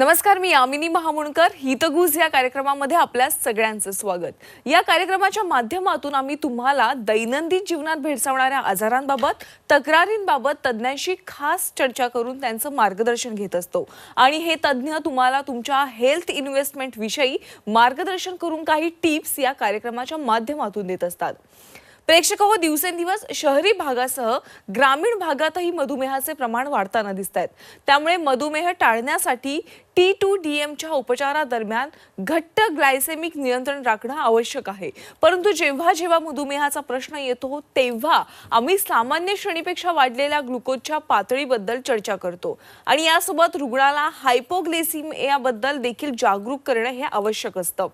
नमस्कार, मी यामिनी महामुणकर. हितगुज या कार्यक्रमामध्ये आपल्या सगळ्यांचं स्वागत. या कार्यक्रमाच्या माध्यमातून आम्ही तुम्हाला दैनंदिन जीवनात भेडसावणाऱ्या आजारांबाबत, तक्रारींबाबत तज्ञांशी खास चर्चा करून त्यांचं मार्गदर्शन घेत असतो. आणि हे तज्ञ तुम्हाला तुमच्या हेल्थ इन्व्हेस्टमेंट विषयी मार्गदर्शन करून काही टिप्स या कार्यक्रमाच्या माध्यमातून देत असतात. प्रेक्षक हो, दिवसेंदिवस शहरी भागासह ग्रामीण भागातही मधुमेहाचे प्रमाण वाढताना दिसत आहेत. त्यामुळे मधुमेह टाळण्यासाठी T2DM च्या उपचारादरम्यान घट्ट ग्लायसेमिक नियंत्रण राखणं आवश्यक आहे. परंतु जेव्हा जेव्हा मधुमेहाचा प्रश्न येतो तेव्हा आम्ही सामान्य श्रेणीपेक्षा वाढलेल्या ग्लुकोजच्या पातळीबद्दल चर्चा करतो आणि यासोबत रुग्णाला हायपोग्लायसेमियाबद्दल देखील जागरूक करणं हे आवश्यक असतं.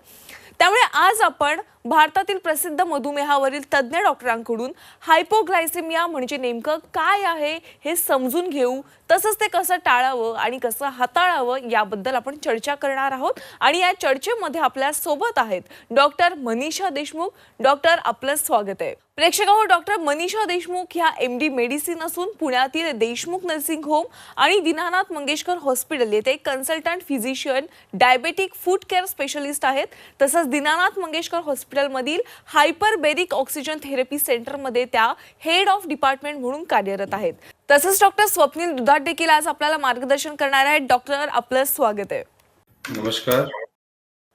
त्यामुळे आज आपण भारतातील प्रसिद्ध मधुमेहावरील तज्ञ डॉक्टरांकडून हायपोग्लायसेमिया म्हणजे नेमकं काय आहे हे समजून घेऊ, तसंच ते कसं टाळावं आणि कसं हाताळावं याबद्दल आपण चर्चा करणार आहोत. आणि या चर्चेमध्ये आपल्या सोबत आहेत डॉक्टर मनीषा देशमुख. डॉक्टर, आपलं स्वागत आहे. प्रेक्षकांनो, डॉक्टर मनीषा देशमुख ह्या MD मेडिसिन असून पुण्यातील देशमुख नर्सिंग होम आणि दीनानाथ मंगेशकर हॉस्पिटल येथे consultant physician diabetic food care specialist आहेत. तसंच दीनानाथ मंगेशकर हॉस्पिटलमधील हायपरबेरिक ऑक्सिजन थेरपी सेंटरमध्ये त्या हेड ऑफ डिपार्टमेंट म्हणून कार्यरत आहेत. तसंच डॉक्टर स्वप्नील दुधाट देखील आज आपल्याला मार्गदर्शन करणार आहेत. डॉक्टर, आपलं स्वागत आहे. नमस्कार.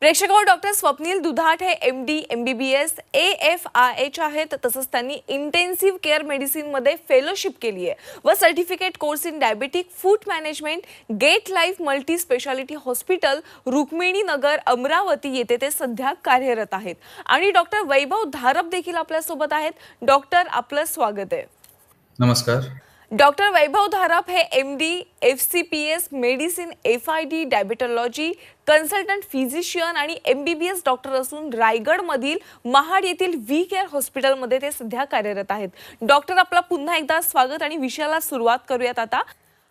प्रेक्षकांनो, डॉक्टर स्वप्नील दुधाट हे MD MBBS AFIH आहेत. तसंच त्यांनी इंटेन्सिव्ह केअर मेडिसिन मध्ये फेलोशिप केली आहे व certificate course in diabetic food management get life multi speciality hospital Rukmini Nagar Amravati येथे ते सध्या कार्यरत आहेत. आणि डॉक्टर वैभव धारप देखील आपल्यासोबत आहेत. डॉक्टर, आपलं स्वागत आहे. नमस्कार. डॉक्टर वैभव धारप हे MD FCPS medicine FID diabetology consultant physician आणि MBBS डॉक्टर असून रायगडमधील महाड येथील V केअर हॉस्पिटलमध्ये ते सध्या कार्यरत आहेत. डॉक्टर, आपला पुन्हा एकदा स्वागत आणि विषयाला सुरुवात करूयात आता.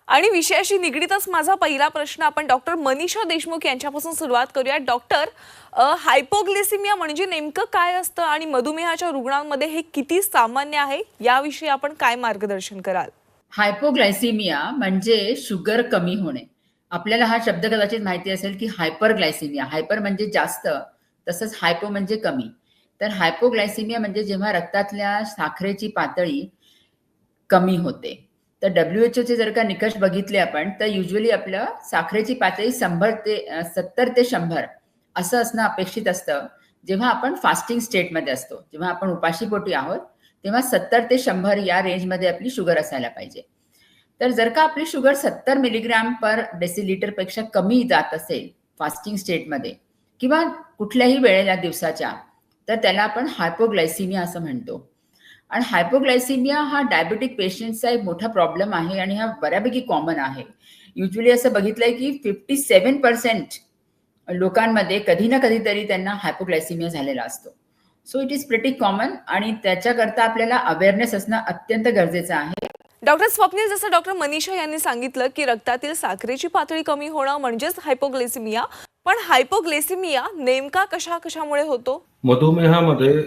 आणि विषयाशी निगडीतच माझा पहिला प्रश्न आपण डॉक्टर मनीषा देशमुख यांच्यापासून सुरुवात करूया. डॉक्टर, हायपोग्लायसेमिया म्हणजे नेमकं काय असतं आणि मधुमेहाच्या रुग्णांमध्ये हे किती सामान्य आहे याविषयी आपण काय मार्गदर्शन कराल? हायपोग्लायसेमिया म्हणजे शुगर कमी होणे. आपल्याला हा शब्द कदाचित माहिती असेल की हायपरग्लायसेमिया, हायपर म्हणजे जास्त, तसंच हायपो म्हणजे कमी. तर हायपोग्लायसेमिया म्हणजे जेव्हा रक्तातल्या साखरेची पातळी कमी होते. तर WHO चे जर का निकष बघितले आपण तर युजली आपलं साखरेची पातळी 70 ते 100 असं असणं अपेक्षित असतं जेव्हा आपण फास्टिंग स्टेटमध्ये असतो. जेव्हा आपण उपाशीपोटी आहोत तेव्हा 70 ते 100 या रेंजमध्ये आपली शुगर असायला पाहिजे. तर जर का आपली शुगर 70 मिलीग्रॅम पर डेसिलिटर पेक्षा कमी जात असेल फास्टिंग स्टेटमध्ये किंवा कुठल्याही वेळेला दिवसाच्या, तर त्याला आपण हायपोग्लायसेमिया असं म्हणतो. आणि हायपोग्लायसेमिया हा डायबेटिक पेशंटचा एक मोठा प्रॉब्लेम आहे आणि हा बऱ्यापैकी कॉमन आहे. युजली असं बघितलंय की 57% लोकांमध्ये कधी ना कधीतरी त्यांना हायपोग्लायसेमिया झालेला असतो. So it is pretty common आणि त्याच्याकरता आपल्याला अवेअरनेस असणं अत्यंत गरजेचं आहे. डॉक्टर स्वप्नील, जसं डॉक्टर मनीषा यांनी सांगितलं की रक्तातील साखरेची पातळी कमी होणं म्हणजेच हायपोग्लायसेमिया, पण हायपोग्लायसेमिया नेमका कशामुळे होतो? मधुमेहामध्ये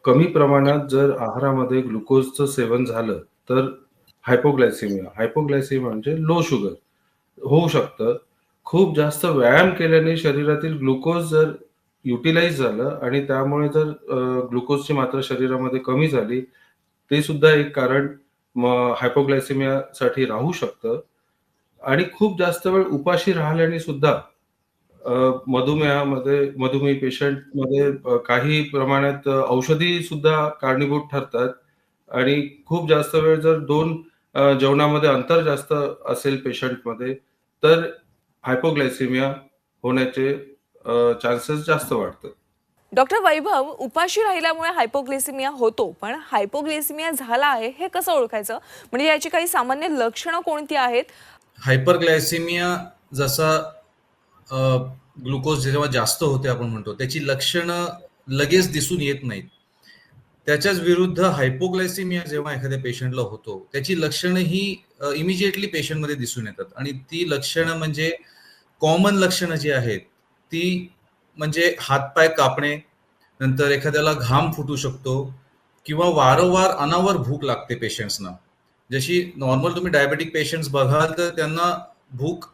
कमी प्रमाणात जर आहारामध्ये ग्लुकोजचं सेवन झालं तर हायपोग्लायसेमिया म्हणजे लो शुगर होऊ शकतं. खूप जास्त व्यायाम केल्याने शरीरातील ग्लुकोज जर युटिलाइज झालं आणि त्यामुळे जर ग्लुकोजची मात्रा शरीरामध्ये कमी झाली, ते सुद्धा एक कारण हायपोग्लायसेमियासाठी राहू शकतं. आणि खूप जास्त वेळ उपाशी राहिल्याने सुद्धा मधुमेही पेशंटमध्ये काही प्रमाणात औषधी सुद्धा कारणीभूत ठरतात. आणि खूप जास्त वेळ जर 2 जेवणामध्ये अंतर जास्त असेल पेशंटमध्ये तर हायपोग्लायसेमिया होण्याचे चान्सेस जास्त वाढतात. डॉक्टर वैभव, उपाशी राहिल्यामुळे हायपोग्लायसेमिया होतो, पण हायपोग्लायसेमिया झाला आहे हे कसं ओळखायचं? म्हणजे याची काही सामान्य लक्षणं कोणती आहेत? हायपरग्लायसेमिया जसा ग्लुकोज जेव्हा जास्त होते आपण म्हणतो, त्याची लक्षणं लगेच दिसून येत नाहीत. त्याच्याच विरुद्ध हायपोग्लायसेमिया जेव्हा एखाद्या पेशंटला होतो त्याची लक्षणं ही इमिजिएटली पेशंटमध्ये दिसून येतात. आणि ती लक्षणं म्हणजे कॉमन लक्षणं जी आहेत ती म्हणजे हातपाय कापणे, नंतर एखाद्याला घाम फुटू शकतो किंवा वारंवार अनावर भूक लागते पेशंट्सना. जशी नॉर्मल तुम्ही डायबेटिक पेशंट्स बघाल तर त्यांना भूक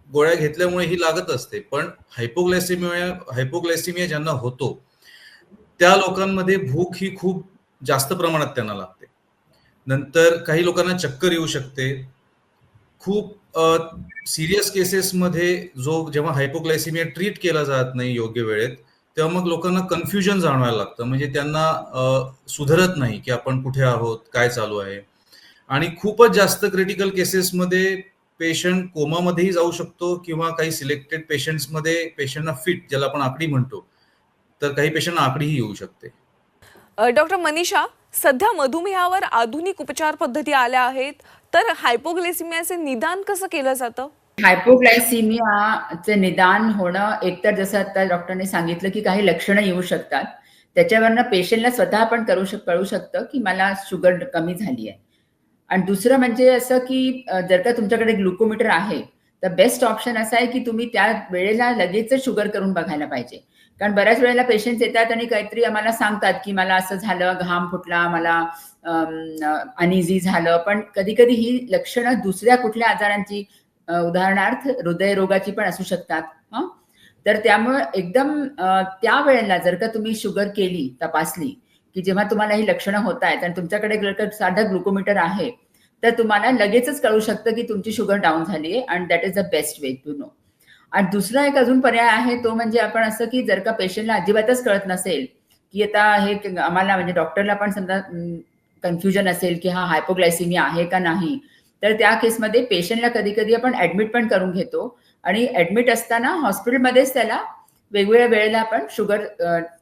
गोळ्या घेतल्यामुळे ही लागत असते, पण हायपोग्लायसिमिया ज्यांना होतो त्या लोकांमध्ये भूक ही खूप जास्त प्रमाणात त्यांना लागते. नंतर काही लोकांना चक्कर येऊ शकते. खूप सिरियस केसेसमध्ये जेव्हा हायपोग्लायसिमिया ट्रीट केला जात नाही योग्य वेळेत, तेव्हा मग लोकांना कन्फ्युजन जाणवायला लागतं. म्हणजे त्यांना सुधरत नाही की आपण कुठे आहोत, काय चालू आहे. आणि खूपच जास्त क्रिटिकल केसेसमध्ये पेशंट कोमामध्येही जाऊ शकतो किंवा काही सिलेक्टेड पेशंट्समध्ये पेशंटना फिट, ज्याला आपण आकडी म्हणतो, तर काही पेशंटना आकडीही येऊ शकते. डॉक्टर मनीषा, सध्या मधुमेहावर आधुनिक उपचार पद्धती आल्या आहेत, तर हायपोग्लायसिमियाचे निदान कसं केलं जातं? हायपोग्लायसिमियाचे निदान होणं एकतर जसं आता डॉक्टरने सांगितलं की काही लक्षणं येऊ शकतात. त्याच्यावरनं पेशंटला स्वतः पण कळू शकतं की मला शुगर कमी झाली आहे. आणि दुसरं म्हणजे असं की जर का तुमच्याकडे ग्लुकोमीटर आहे, तर बेस्ट ऑप्शन असा आहे की तुम्ही त्या वेळेला लगेचच शुगर करून बघायला पाहिजे. कारण बऱ्याच वेळेला पेशंट्स येतात आणि काहीतरी आम्हाला सांगतात की मला असं झालं, घाम फुटला, मला अनइझी झालं. पण कधी-कधी ही लक्षणं दुसऱ्या कुठल्या आजारांची उदाहरणार्थ हृदयरोगाची पण असू शकतात. हं. तर त्यामुळे एकदम त्यावेळेला जर का तुम्ही शुगर केली, तपासली, की जेव्हा तुम्हाला ही लक्षणं होतायत आणि तुमच्याकडे जर का साधं ग्लुकोमीटर आहे, तर तुम्हाला लगेचच कळू शकतं की तुमची शुगर डाऊन झाली आहे and that is the best way to know. आणि दुसरा एक अजून पर्याय आहे तो म्हणजे आपण असं की जर का पेशंटला अजिबातच कळत नसेल, की आता हे आम्हाला म्हणजे डॉक्टरला पण समजा कन्फ्युजन असेल की हा हायपोग्लायसिमिया आहे का नाही, तर त्या केसमध्ये पेशंटला कधी-कधी आपण ॲडमिट पण करून घेतो आणि ॲडमिट असताना हॉस्पिटलमध्येच त्याला वेगवेगळ्या वेळेला आपण शुगर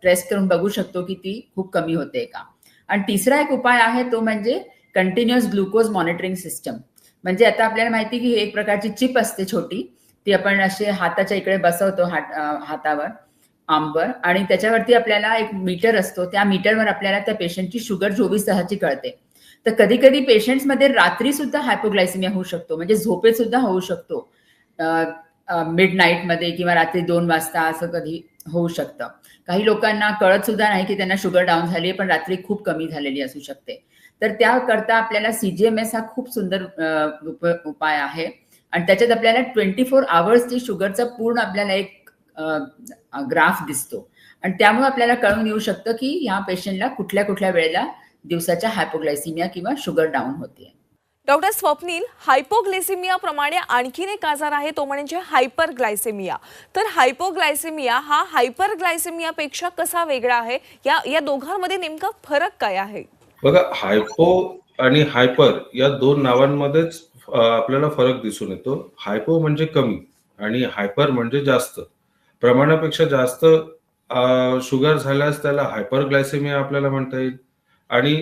टेस्ट करून बघू शकतो की ती खूप कमी होते का. आणि तिसरा एक उपाय आहे तो म्हणजे कंटिन्युअस ग्लुकोज मॉनिटरिंग सिस्टम. म्हणजे आता आपल्याला माहिती की एक प्रकारची चिप असते छोटी, ती आपण अशी हाताच्या इकडे बसवतो हातावर, आर्मवर, आणि त्याच्यावरती आपल्याला एक मीटर असतो. त्या मीटरवर आपल्याला त्या पेशंटची शुगर 24 तासाची कळते. तर कधी-कधी पेशंट्समध्ये रात्री सुद्धा हायपोग्लायसिमिया होऊ शकतो, म्हणजे झोपेत सुद्धा होऊ शकतो. मिडनाईटमध्ये किंवा रात्री 2 वाजता असं कधी होऊ शकतं. काही लोकांना कळत सुद्धा नाही की त्यांना शुगर डाऊन झाली आहे, पण रात्री खूप कमी झालेली असू शकते. तर त्याकरता आपल्याला CGMS हा खूप सुंदर उपाय आहे आणि त्याच्यात आपल्याला 24 अवर्सची शुगरचा पूर्ण आपल्याला एक ग्राफ दिसतो आणि त्यामुळे आपल्याला कळून येऊ शकतं की ह्या पेशंटला कुठल्या कुठल्या वेळेला दिवसाच्या हायपोग्लायसिमिया किंवा शुगर डाऊन होते. डॉक्टर स्वप्नील, हायपोग्लायसिमिया प्रमाणे आणखीन एक आजार आहे तो म्हणजे हायपरग्लायसेमिया. तर हायपोग्लायसेमिया हा हायपरग्लायसेमियापेक्षा कसा वेगळा आहे? या दोघांमध्ये नेमका फरक काय आहे? बघा, हायपो आणि हायपर या दोन नावांमध्येच आपल्याला फरक दिसून येतो. हायपो म्हणजे कमी आणि हायपर म्हणजे जास्त. प्रमाणापेक्षा जास्त शुगर झाल्यास त्याला हायपरग्लायसेमिया आपल्याला म्हणता येईल आणि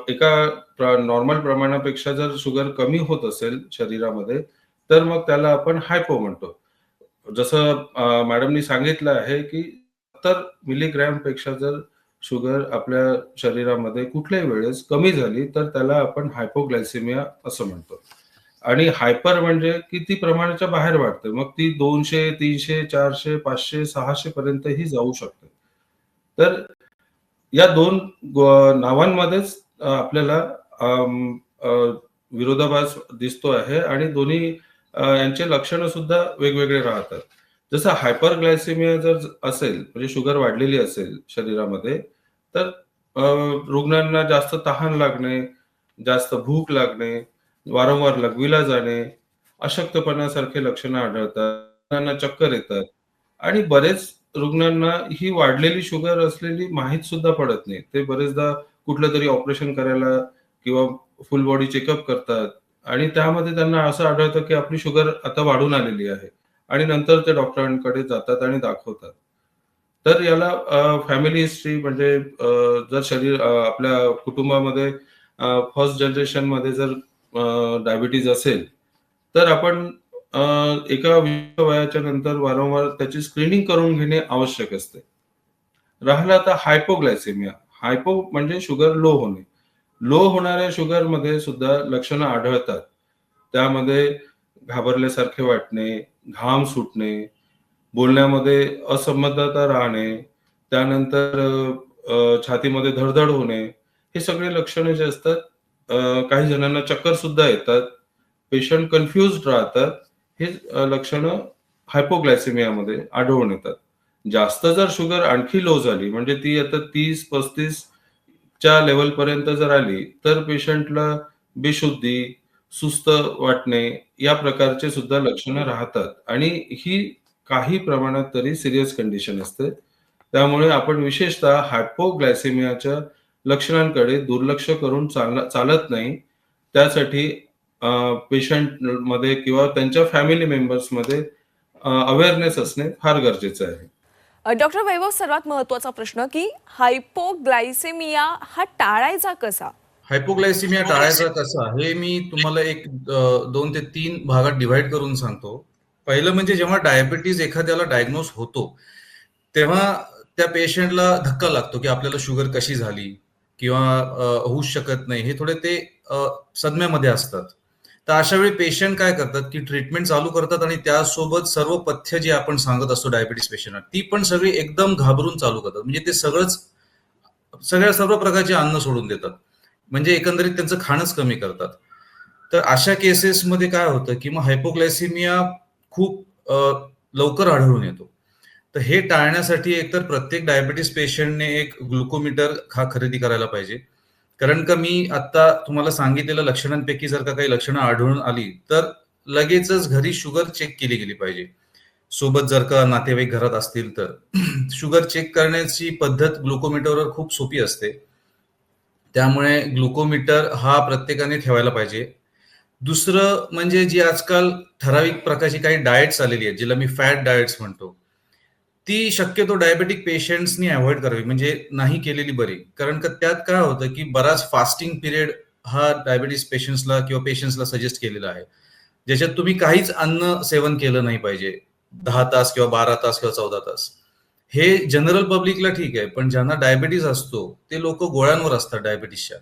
एका नॉर्मल प्रमाणापेक्षा जर शुगर कमी होत असेल शरीरामध्ये, तर मग त्याला आपण हायपो म्हणतो. जसं मॅडमनी सांगितलं आहे की 70 मिलीग्रॅम पेक्षा जर शुगर आपल्या शरीरामध्ये कुठल्याही वेळेस कमी झाली, तर त्याला आपण हायपोग्लायसेमिया असं म्हणतो. आणि हायपर म्हणजे किती प्रमाणाच्या बाहेर वाढते. मग ती 200, 300, 400, 500, 600 पर्यंतही जाऊ शकते. तर या दोन नावांमध्येच आपल्याला विरोधाभास दिसतो आहे आणि दोन्ही यांचे लक्षणं सुद्धा वेगवेगळे राहतात. जसं हायपरग्लायसेमिया जर असेल, म्हणजे शुगर वाढलेली असेल शरीरामध्ये, तर रुग्णांना जास्त तहान लागणे, जास्त भूक लागणे, वारंवार लघवीला जाणे, अशक्तपणासारखे लक्षणं आढळतात, रुग्णांना चक्कर येतात आणि बरेच रुग्णांना ही वाढलेली शुगर असलेली माहीत सुद्धा पडत नाही. ते बरेचदा कुठलं तरी ऑपरेशन करायला किंवा फुल बॉडी चेकअप करतात आणि त्यामध्ये त्यांना असं आढळतं की आपली शुगर आता वाढून आलेली आहे आणि नंतर ते डॉक्टरांकडे जातात आणि दाखवतात. तर याला फॅमिली हिस्ट्री म्हणजे जर आपल्या कुटुंबामध्ये फर्स्ट जनरेशनमध्ये जर डायबिटीज असेल, तर आपण एका विशिष्ट वयाच्या नंतर वारंवार त्याची स्क्रीनिंग करून घेणे आवश्यक असते. राहिला आता हायपोग्लायसेमिया. हायपो म्हणजे शुगर लो होणे. लो होणाऱ्या शुगरमध्ये सुद्धा लक्षणं आढळतात. त्यामध्ये घाबरल्यासारखे वाटणे, घाम सुटणे, बोलण्यामध्ये असंबद्धता राहणे, त्यानंतर छातीमध्ये धडधड होणे, हे सगळे लक्षणं जे असतात, काही जणांना चक्कर सुद्धा येतात, पेशंट कन्फ्युज्ड राहतात. हे लक्षणं हायपोग्लायसेमियामध्ये आढळून येतात. जास्त जर शुगर आणखी लो झाली म्हणजे ती आता 30-35 च्या लेव्हलपर्यंत जर आली, तर पेशंटला बेशुद्धी, सुस्त वाटणे या प्रकारचे सुद्धा लक्षणं राहतात आणि ही काही प्रमाणात तरी सीरियस कंडिशन असते. त्यामुळे आपण विशेषतः हायपोग्लायसेमियाच्या लक्षणांकडे दुर्लक्ष करून चालत नाही. त्यासाठी पेशंटमध्ये किंवा त्यांच्या फॅमिली मेंबर्समध्ये अवेअरनेस असणे फार गरजेचं आहे. डॉक्टर वैभव, सर्वात महत्त्वाचा प्रश्न की हायपोग्लायसेमिया हा टाळायचा कसा? हायपोग्लायसिमिया टाळायचा कसा हे मी तुम्हाला एक 2 ते 3 भागात डिव्हाइड करून सांगतो. पहिलं म्हणजे जेव्हा डायबिटीज एखाद्याला डायग्नोज होतो, तेव्हा त्या पेशंटला धक्का लागतो की आपल्याला शुगर कशी झाली किंवा होऊच शकत नाही. हे थोडे ते सदम्यामध्ये असतात. तर अशा वेळी पेशंट काय करतात की ट्रीटमेंट चालू करतात आणि त्यासोबत सर्व पथ्य जे आपण सांगत असतो डायबिटीस पेशंटला, ती पण सगळी एकदम घाबरून चालू करतात. म्हणजे ते सर्व प्रकारचे अन्न सोडून देतात. म्हणजे एकंदरीत त्यांचं खाणंच कमी करतात. तर अशा केसेसमध्ये काय होतं की मग हायपोग्लायसिमिया खूप लवकर आढळून येतो. तर हे टाळण्यासाठी एकतर प्रत्येक डायबिटीस पेशंटने एक ग्लुकोमीटर खरेदी करायला पाहिजे. कारण का मी आता तुम्हाला सांगितलेल्या लक्षणांपैकी जर का काही लक्षणं आढळून आली, तर लगेचच घरी शुगर चेक केली गेली पाहिजे. सोबत जर का नातेवाईक घरात असतील तर शुगर चेक करण्याची पद्धत ग्लुकोमीटरवर खूप सोपी असते. त्यामुळे ग्लुकोमीटर हा प्रत्येकाने ठेवायला पाहिजे. दुसरं म्हणजे जी आजकाल ठराविक प्रकारची काही डाएट्स आलेली आहेत, जिला मी फॅट डाएट्स म्हणतो, ती शक्यतो डायबेटिक पेशंट्सनी अवॉइड करावी, म्हणजे नाही केलेली बरी. कारण का त्यात काय होतं की बराच फास्टिंग पिरियड हा डायबिटीस पेशंट्सला किंवा पेशंट्सला सजेस्ट केलेला आहे, ज्याच्यात तुम्ही काहीच अन्न सेवन केलं नाही पाहिजे 10 तास किंवा 12 तास किंवा 14 तास. हे जनरल पब्लिकला ठीक आहे, पण ज्यांना डायबिटीज असतो ते लोक गोळ्यांवर असतात डायबिटीसच्या.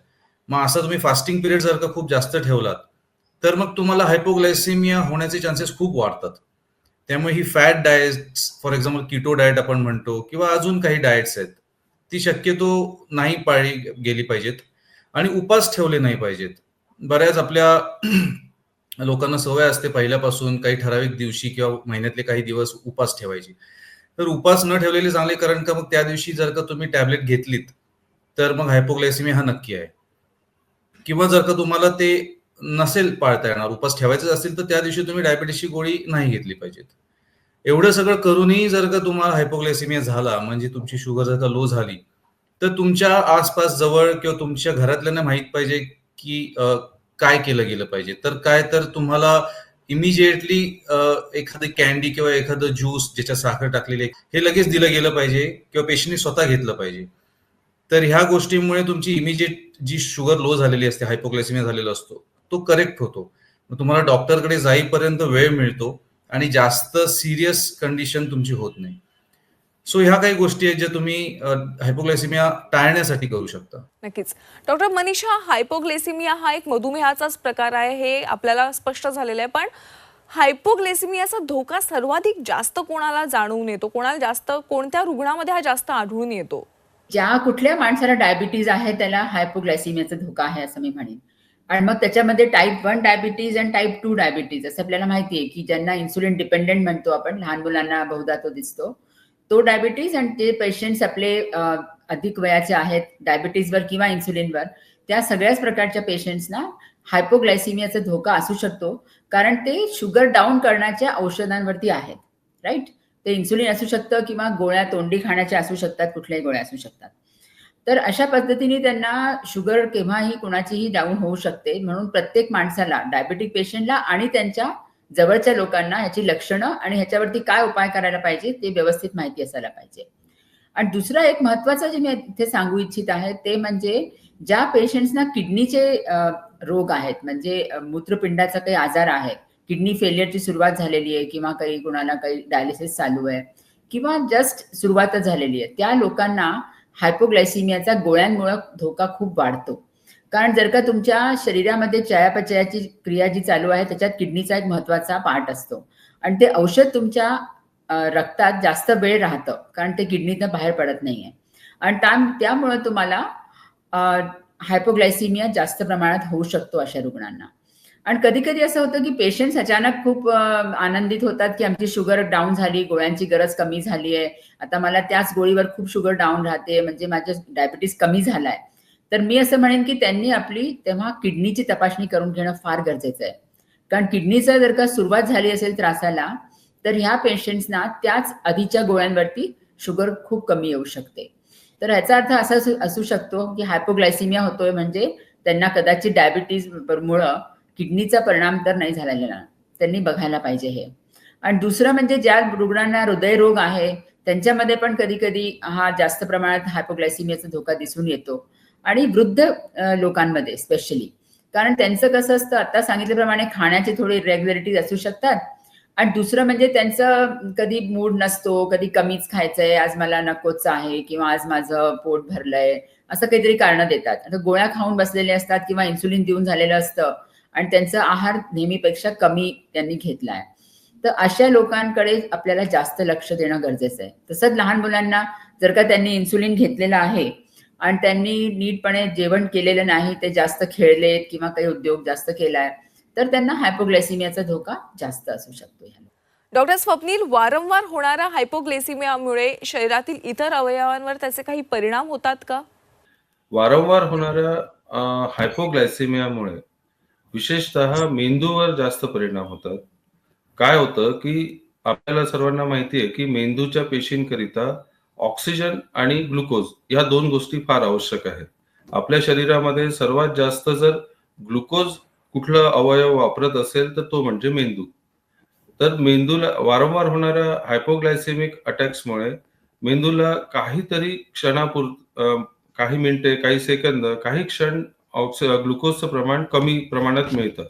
मग असा तुम्ही फास्टिंग पिरियड जर का खूप जास्त ठेवलात, तर मग तुम्हाला हायपोग्लायसिमिया होण्याचे चान्सेस खूप वाढतात. त्यामुळे ही fat diets, for example keto diet आपण म्हणतो किंवा अजून काही डाएट्स आहेत, ती शक्यतो नाही पाळली गेली पाहिजेत आणि उपास ठेवले नाही पाहिजेत. बऱ्याच आपल्या लोकांना सवय असते पहिल्यापासून काही ठराविक दिवशी किंवा महिन्यातले काही दिवस उपास ठेवायची. तर उपास न ठेवलेले चांगले, कारण का मग त्या दिवशी जर का तुम्ही टॅबलेट घेतलीत तर मग हायपोग्लायसिमिया हा नक्की आहे. किंवा जर का तुम्हाला ते नसेल पाळता येणार, उपास ठेवायचं असेल, तर त्या दिवशी तुम्ही डायबिटीसची गोळी नाही घेतली पाहिजेत. एवढं सगळं करूनही जर का तुम्हाला हायपोग्लायसिमिया झाला, म्हणजे तुमची शुगर जर का लो झाली, तर तुमच्या आसपास जवळ किंवा तुमच्या घरातल्यांना माहित पाहिजे की काय केलं गेलं पाहिजे. तर तुम्हाला इमिजिएटली एखादी कॅन्डी किंवा एखादं ज्यूस ज्याच्यात साखर टाकलेली आहे, हे लगेच दिलं गेलं पाहिजे किंवा पेशंटने स्वतः घेतलं पाहिजे. तर ह्या गोष्टींमुळे तुमची इमिजिएट जी शुगर लो झालेली असते, हायपोग्लायसिमिया झालेला असतो, तो करेक्ट होतो. मग तुम्हाला डॉक्टरकडे जाईपर्यंत वेळ मिळतो आणि जास्त सिरियस कंडिशन तुमची होत नाही. सो ह्या काही गोष्टी आहेत ज्या तुम्ही हायपोग्लायसिमिया टाळण्यासाठी करू शकता. नक्कीच. डॉक्टर मनीषा, हायपोग्लायसिमिया हा एक मधुमेहाचाच प्रकार आहे हे आपल्याला स्पष्ट झालेलं आहे, पण हायपोग्लायसिमियाचा धोका सर्वाधिक जास्त कोणाला जाणवून येतो? कोणत्या रुग्णामध्ये हा जास्त आढळून येतो? ज्या कुठल्या माणसाला डायबिटीज आहे त्याला हायपोग्लायसिमियाचा धोका आहे असं मी म्हणेन. आणि मग त्याच्यामध्ये टाईप 1 डायबिटीज आणि टाईप 2 डायबिटीज असं आपल्याला माहिती आहे की ज्यांना इन्सुलिन डिपेंडेंट म्हणतो आपण, लहान मुलांना बहुधा तो दिसतो, तो डायबिटीज. आणि ते पेशंट्स आपले अधिक वयाचे आहेत डायबिटीजवर किंवा इन्सुलिनवर, त्या सगळ्याच प्रकारच्या पेशंट्सना हायपोग्लायसिमियाचा धोका असू शकतो, कारण ते शुगर डाऊन करण्याच्या औषधांवरती आहेत. राईट. ते इन्सुलिन असू शकतं किंवा गोळ्या तोंडी खाण्याच्या असू शकतात, कुठल्याही गोळ्या असू शकतात. तर अशा पद्धतीने त्यांना शुगर केव्हाही कोणाचीही डाऊन होऊ शकते. म्हणून प्रत्येक माणसाला, डायबेटिक पेशंटला आणि त्यांच्या जवळच्या लोकांना ह्याची लक्षणं आणि ह्याच्यावरती काय उपाय करायला पाहिजे ते व्यवस्थित माहिती असायला पाहिजे. आणि दुसरा एक महत्वाचं जे मी इथे सांगू इच्छित आहे ते म्हणजे ज्या पेशंट्सना किडनीचे रोग आहेत, म्हणजे मूत्रपिंडाचा काही आजार आहे, किडनी फेलियरची सुरुवात झालेली आहे किंवा कोणाला काही डायलिसिस चालू आहे किंवा जस्ट सुरुवातच झालेली आहे, त्या लोकांना हायपोग्लायसिमियाचा गोळ्यांमुळे धोका खूप वाढतो. कारण जर का तुमच्या शरीरामध्ये चयापचयाची क्रिया जी चालू आहे त्याच्यात किडनीचा एक महत्वाचा पार्ट असतो आणि ते औषध तुमच्या रक्तात जास्त वेळ राहतं, कारण ते किडनीतनं बाहेर पडत नाहीये. आणि त्यामुळे तुम्हाला हायपोग्लायसिमिया जास्त प्रमाणात होऊ शकतो अशा रुग्णांना. आणि कधी-कधी असं होतं, की पेशंट्स अचानक खूप आनंदित होतात, की आमची शुगर डाउन झाली, गोळ्यांची गरज कमी झाली आहे. आता मला त्याच गोळीवर खूप शुगर डाउन राहते, म्हणजे माझं डायबिटीज कमी झालाय. तर मी असं म्हणेन, की त्यांनी आपली तेव्हा किडनीची तपासणी करून घेणं फार गरजेचं आहे. कारण किडनीचं जर का सुरुवात झाली असेल त्रासाला, तर ह्या पेशंट्सना त्याच आधीच्या गोळ्यांवरती शुगर खूप कमी येऊ शकते. तर ह्याचा अर्थ असा असू शकतो, की हायपोग्लायसिमिया होतोय म्हणजे त्यांना कदाचित डायबिटीज मुळे किडनीचा परिणाम तर नाही झालेला. त्यांनी बघायला पाहिजे हे. आणि दुसरं म्हणजे ज्या रुग्णांना हृदयरोग आहे, त्यांच्यामध्ये पण कधी-कधी हा जास्त प्रमाणात हायपोग्लायसिमियाचा धोका दिसून येतो आणि वृद्ध लोकांमध्ये स्पेशली. कारण त्यांचं कसं असतं, आता सांगितल्याप्रमाणे खाण्याची थोडी इरेग्युलरिटीज असू शकतात आणि दुसरं म्हणजे त्यांचं कधी मूड नसतो, कधी कमीच खायचंय, आज मला नकोच आहे किंवा आज माझं पोट भरलंय, असं काहीतरी कारणं देतात. आता गोळ्या खाऊन बसलेले असतात किंवा इन्सुलिन देऊन झालेलं असतं आणि त्यांचा आहार नेहमीपेक्षा कमी त्यांनी घेतलाय. तर अशा लोकांकडे आपल्याला जास्त लक्ष देणं गरजेचं आहे. तसंच लहान मुलांना जर का त्यांनी इन्सुलिन घेतलेलं आहे आणि त्यांनी नीटपणे जेवण केलेलं नाही, ते जास्त खेळलेत किंवा काही उद्योग जास्त केलाय, तर त्यांना हायपोग्लायसिमियाचा धोका जास्त असू शकतो. डॉक्टर स्वप्नील, वारंवार होणाऱ्या हायपोग्लायसिमियामुळे शरीरातील इतर अवयवांवर त्याचे काही परिणाम होतात का? वारंवार होणाऱ्या हायपोग्लायसेमियामुळे विशेषतः मेंदूवर जास्त परिणाम होतात. काय होतं, की आपल्याला सर्वांना माहिती आहे, की मेंदूच्या पेशींकरिता ऑक्सिजन आणि ग्लुकोज या 2 गोष्टी फार आवश्यक आहेत. आपल्या शरीरामध्ये सर्वात जास्त जर ग्लुकोज कुठला अवयव वापरत असेल, तर तो म्हणजे मेंदू. तर मेंदूला वारंवार होणाऱ्या हायपोग्लायसेमिक अटॅक्समुळे मेंदूला काहीतरी काही मिनिटे, काही सेकंद, काही क्षण ग्लुकोजचं प्रमाण कमी प्रमाणात मिळतं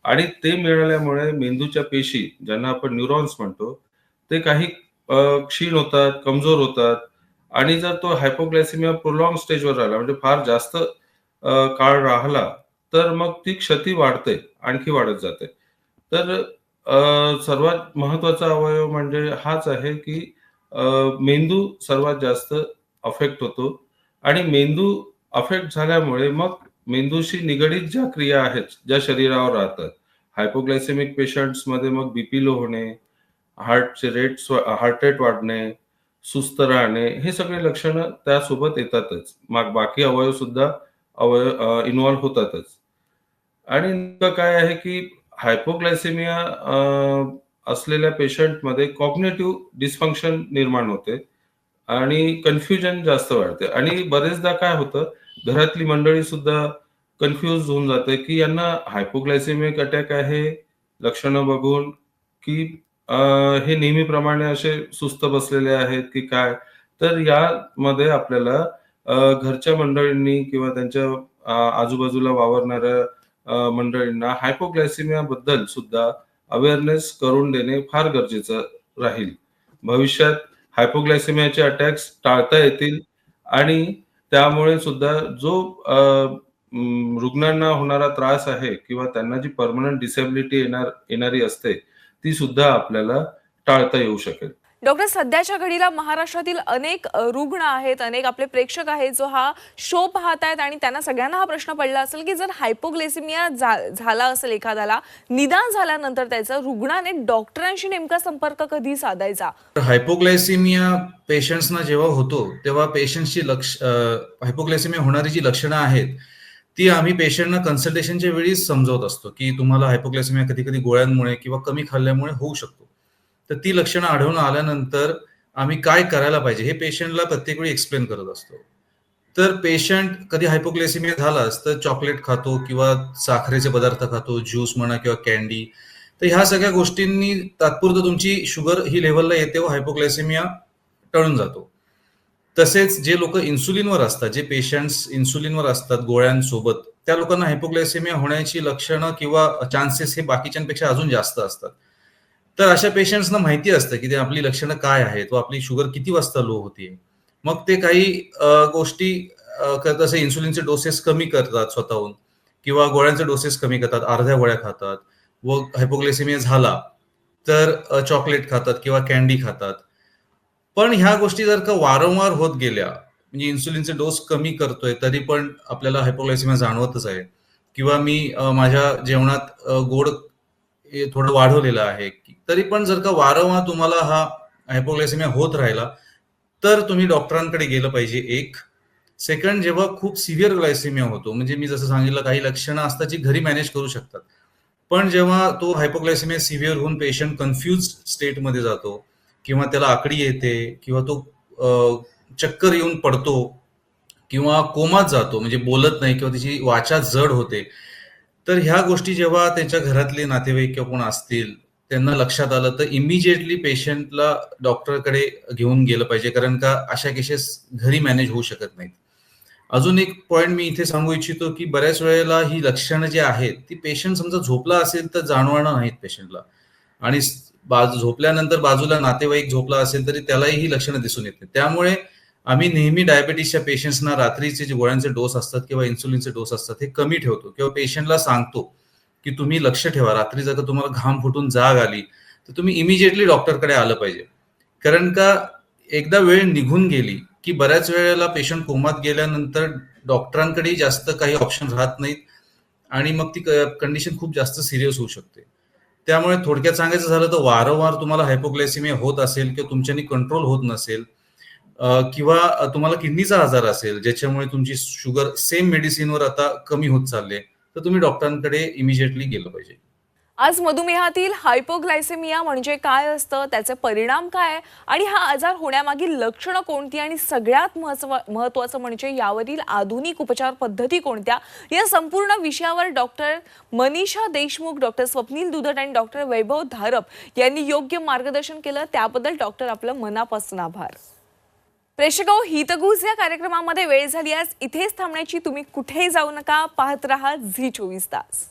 आणि ते मिळाल्यामुळे मेंदूच्या पेशी, ज्यांना आपण न्यूरॉन्स म्हणतो, ते काही क्षीण होतात, कमजोर होतात आणि जर तो हायपोग्लायसेमिया प्रोलॉन्ग स्टेजवर राहिला, म्हणजे फार जास्त काळ राहिला, तर मग ती क्षती वाढते, आणखी वाढत जाते. तर सर्वात महत्त्वाचा अवयव म्हणजे हाच आहे, की मेंदू सर्वात जास्त अफेक्ट होतो आणि मेंदू अफेक्ट झाल्यामुळे मग मेंदूशी निगडीत ज्या क्रिया आहेत, ज्या शरीरावर राहतात. हायपोग्लायसेमिक पेशंट्समध्ये मग बीपी लो होणे, हार्ट रेट वाढणे, सुस्त राहणे, हे सगळे लक्षणं त्यासोबत येतातच. मग बाकी अवयव सुद्धा इन्व्हॉल्व होतातच. आणि नेमकं काय आहे, की हायपोग्लायसेमिया असलेल्या पेशंटमध्ये कॉग्निटिव्ह डिस्फंक्शन निर्माण होते आणि कन्फ्युजन जास्त वाढते आणि बरेचदा काय होतं, घरातली मंडळी सुद्धा कन्फ्यूज होऊन जाते, की यांना हायपोग्लायसेमिक अटॅक आहे लक्षणं बघून, की हे नेहमीप्रमाणे असे सुस्त बसलेले आहेत की काय? तर यामध्ये आपल्याला घरच्या मंडळींनी किंवा त्यांच्या आजूबाजूला वावरणाऱ्या मंडळींना हायपोग्लायसेमिया बद्दल सुद्धा अवेअरनेस करून देणे फार गरजेचं राहील. भविष्यात हायपोग्लायसेमियाचे अटॅक्स टाळता येतील आणि त्यामुळे सुद्धा जो रुग्णांना होणारा त्रास आहे किंवा त्यांना जी पर्मनंट डिसेबिलिटी येणारी असते, ती सुद्धा आपल्याला टाळता येऊ शकेल. डॉक्टर, सध्याच्या घडीला महाराष्ट्रातील अनेक रुग्ण आहेत, अनेक आपले प्रेक्षक आहेत जो हा शो पाहत आहेत आणि त्यांना सगळ्यांना हा प्रश्न पडला असेल की जर हायपोग्लायसेमिया झाला असेल एखाद्याला, निदान झाल्यानंतर त्याचा रुग्णाने डॉक्टरांशी नेमका संपर्क कधी साधायचा? हायपोग्लायसेमिया पेशंट्सना जेव्हा होतो तेव्हा पेशंट्सची हायपोग्लायसेमिया होणारी जी लक्षणं आहेत ती आम्ही पेशंटना कन्सल्टेशनच्या वेळी समजवत असतो, की तुम्हाला हायपोग्लायसेमिया कधी कधी गोळ्यांमुळे किंवा कमी खाल्ल्यामुळे होऊ शकतो. तर ती लक्षणं आढळून आल्यानंतर आम्ही काय करायला पाहिजे हे पेशंटला प्रत्येक वेळी एक्सप्लेन करत असतो. तर पेशंट कधी हायपोग्लायसेमिया झालाच तर चॉकलेट खातो किंवा साखरेचे पदार्थ खातो, ज्यूस म्हणा किंवा कॅन्डी. तर ह्या सगळ्या गोष्टींनी तात्पुरतं तुमची शुगर ही लेव्हलला येते व हायपोग्लायसेमिया टळून जातो. तसेच जे लोक इन्सुलिनवर असतात, जे पेशंट्स इन्सुलिनवर असतात गोळ्यांसोबत, त्या लोकांना हायपोग्लायसेमिया होण्याची लक्षणं किंवा चान्सेस हे बाकीच्यांपेक्षा अजून जास्त असतात. तर अशा पेशंट्सना माहिती असतं की ते आपली लक्षणं काय आहेत व आपली शुगर किती वाजता लो होतीये. मग ते काही गोष्टी करतात, जसे इन्सुलिनचे डोसेस कमी करतात स्वतःहून किंवा गोळ्यांचे डोसेस कमी करतात, अर्ध्या गोळ्या खातात व हायपोग्लायसेमिया झाला तर चॉकलेट खातात किंवा कॅन्डी खातात. पण ह्या गोष्टी जर का वारंवार होत गेल्या, म्हणजे इन्सुलिनचे डोस कमी करतोय तरी पण आपल्याला हायपोग्लायसेमिया जाणवतच आहे किंवा मी माझ्या जेवणात गोड थोडं वाढवलेलं आहे, तरी पण जर का वारंवार तुम्हाला हा हायपोग्लायसेमिया होत राहिला तर तुम्ही डॉक्टरांकडे गेलं पाहिजे. एक सेकंड, जेव्हा खूप सिव्हिअर ग्लायसेमिया होतो, म्हणजे मी जसं सांगितलं काही लक्षणं असतात जी घरी मॅनेज करू शकतात, पण जेव्हा तो हायपोग्लायसेमिया सिव्हिअर होऊन पेशंट कन्फ्युज स्टेटमध्ये जातो किंवा त्याला आकडी येते किंवा तो चक्कर येऊन पडतो किंवा कोमात जातो, म्हणजे बोलत नाही किंवा त्याची वाचा जड होते, तर ह्या गोष्टी जेव्हा त्यांच्या घरातले नातेवाईक किंवा कोण असतील त्यांना लक्षात आलं तर इमिजिएटली पेशंटला डॉक्टरकडे घेऊन गेलं पाहिजे, कारण का अशा केसेस घरी मॅनेज होऊ शकत नाहीत. अजून एक पॉइंट मी इथे सांगू इच्छितो की बऱ्याच वेळेला ही लक्षणं जी आहेत ती पेशंट समजा झोपला असेल तर जाणवणार नाहीत पेशंटला, आणि झोपल्यानंतर बाजूला नातेवाईक झोपला असेल तरी त्यालाही ही लक्षणं दिसून येत नाही. त्यामुळे आम्ही नेहमी डायबिटीसच्या पेशंट्सना रात्रीचे जे गोळ्यांचे डोस असतात किंवा इन्सुलिनचे डोस असतात हे कमी ठेवतो किंवा पेशंटला सांगतो की तुम्ही लक्ष ठेवा, रात्री जर का तुम्हाला घाम फुटून जाग आली तर तुम्ही इमिजिएटली डॉक्टरकडे आलं पाहिजे. कारण का एकदा वेळ निघून गेली की बऱ्याच वेळेला पेशंट कोमात गेल्यानंतर डॉक्टरांकडेही जास्त काही ऑप्शन राहत नाहीत आणि मग ती कंडिशन खूप जास्त सिरियस होऊ शकते. त्यामुळे थोडक्यात सांगायचं झालं तर वारंवार तुम्हाला हायपोग्लायसेमिया होत असेल किंवा तुमच्यानी कंट्रोल होत नसेल किंवा तुम्हाला किडनीचा आजार असेल ज्याच्यामुळे तुमची शुगर सेम मेडिसिनवर आता कमी होत चालले, तर तुम्ही डॉक्टरांकडे इमिजिएटली गेलं पाहिजे. आज मधुमेहातील हायपोग्लायसेमिया म्हणजे काय असतं, त्याचे परिणाम काय आणि हा आजार होण्यामागील लक्षणं कोणती आणि सगळ्यात महत्त्वाचं म्हणजे यावरील आधुनिक उपचार पद्धती कोणत्या, या संपूर्ण विषयावर डॉक्टर मनीषा देशमुख, डॉक्टर स्वप्नील दुधट आणि डॉक्टर वैभव धारप यांनी योग्य मार्गदर्शन केलं, त्याबद्दल डॉक्टर आपलं मनापासून आभार. प्रेक्षको, हितगुज या कार्यक्रमामध्ये वेळ झाली आज इथेच थांबण्याची. तुम्ही कुठेही जाऊ नका, पाहत रहा झी 24 तास.